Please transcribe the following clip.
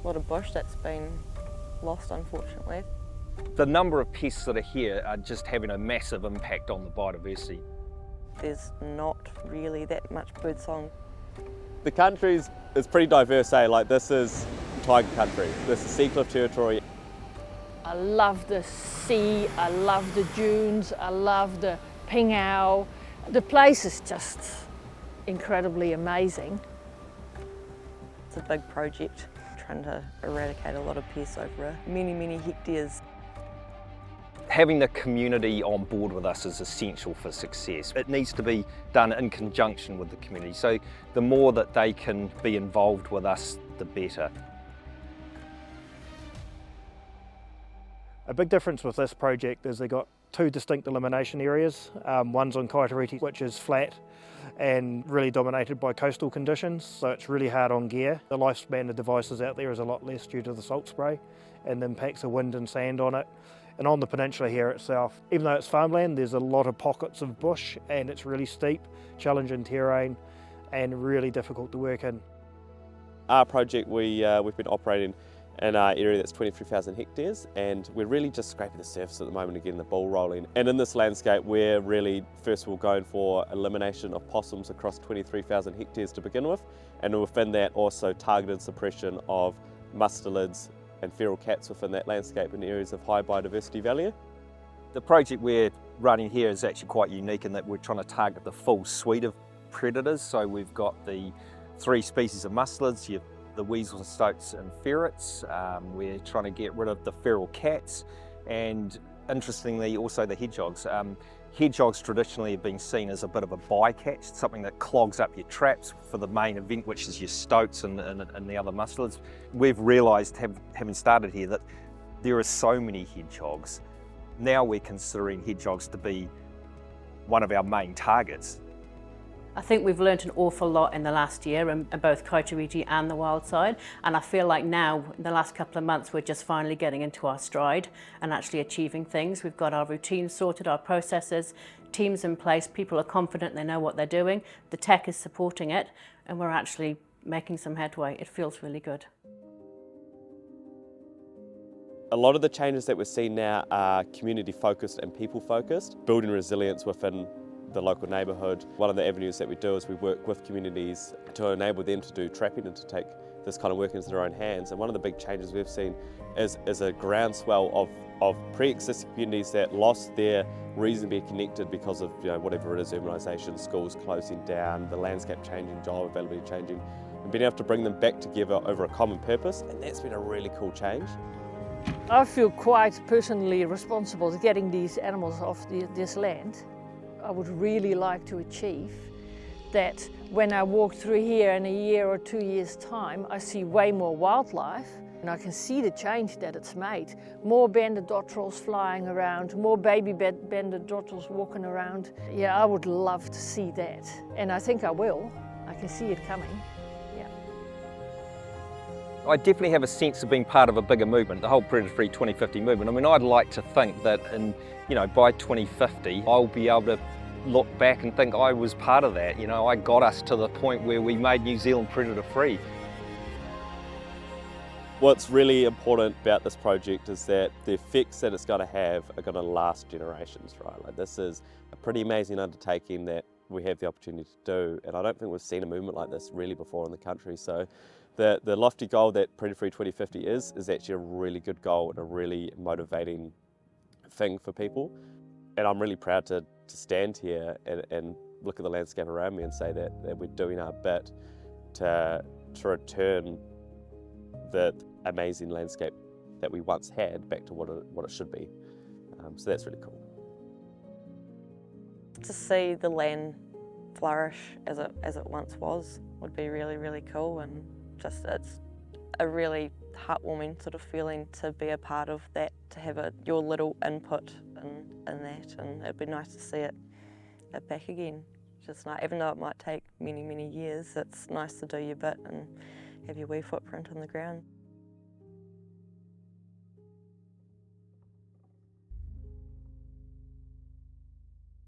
A lot of bush that's been lost, unfortunately. The number of pests that are here are just having a massive impact on the biodiversity. There's not really that much birdsong. The country is pretty diverse, eh? Like this is tiger country, this is sea cliff territory. I love the sea, I love the dunes, I love the pingao. The place is just incredibly amazing. It's a big project, trying to eradicate a lot of pests over many hectares. Having the community on board with us is essential for success. It needs to be done in conjunction with the community, so the more that they can be involved with us, the better. A big difference with this project is they've got two distinct elimination areas. One's on Kaiteriti, which is flat and really dominated by coastal conditions, so it's really hard on gear. The lifespan of devices out there is a lot less due to the salt spray and the impacts of wind and sand on it. And on the peninsula here itself, even though it's farmland, there's a lot of pockets of bush and it's really steep, challenging terrain and really difficult to work in. Our project, we've been operating in our area that's 23,000 hectares, and we're really just scraping the surface at the moment and getting the ball rolling. And in this landscape, we're really, first of all, going for elimination of possums across 23,000 hectares to begin with, and within that also targeted suppression of mustelids and feral cats within that landscape in areas of high biodiversity value. The project we're running here is actually quite unique in that we're trying to target the full suite of predators. So we've got the 3 species of mustelids, the weasels, stoats and ferrets. We're trying to get rid of the feral cats and, interestingly, also the hedgehogs. Hedgehogs traditionally have been seen as a bit of a bycatch, something that clogs up your traps for the main event, which is your stoats and the other mustelids. We've realised, having started here, that there are so many hedgehogs. Now we're considering hedgehogs to be one of our main targets. I think we've learnt an awful lot in the last year in both Kaiteriti and the wild side, and I feel like now, in the last couple of months, we're just finally getting into our stride and actually achieving things. We've got our routines sorted, our processes, teams in place, people are confident they know what they're doing, the tech is supporting it, and we're actually making some headway. It feels really good. A lot of the changes that we're seeing now are community focused and people focused, building resilience within the local neighbourhood. One of the avenues that we do is we work with communities to enable them to do trapping and to take this kind of work into their own hands. And one of the big changes we've seen is a groundswell of pre-existing communities that lost their reason to be connected because of whatever it is, urbanisation, schools closing down, the landscape changing, job availability changing, and being able to bring them back together over a common purpose. And that's been a really cool change. I feel quite personally responsible for getting these animals off this land. I would really like to achieve that when I walk through here in a year or 2 years' time, I see way more wildlife and I can see the change that it's made. More banded dotterels flying around, more baby banded dotterels walking around. Yeah, I would love to see that, and I think I will. I can see it coming. Yeah. I definitely have a sense of being part of a bigger movement, the whole Predator Free 2050 movement. I mean, I'd like to think that by 2050, I'll be able to look back and think I was part of that. I got us to the point where we made New Zealand predator free. What's really important about this project is that the effects that it's going to have are going to last generations, right? Like, this is a pretty amazing undertaking that we have the opportunity to do, and I don't think we've seen a movement like this really before in the country. So the lofty goal that Predator Free 2050 is actually a really good goal and a really motivating thing for people. And I'm really proud to stand here and look at the landscape around me and say that we're doing our bit to return the amazing landscape that we once had back to what it should be. So that's really cool. To see the land flourish as it once was would be really, really cool, and just it's a really heartwarming sort of feeling to be a part of that, to have your little input in that, and it'd be nice to see it back again. Just nice, even though it might take many, many years, it's nice to do your bit and have your wee footprint on the ground.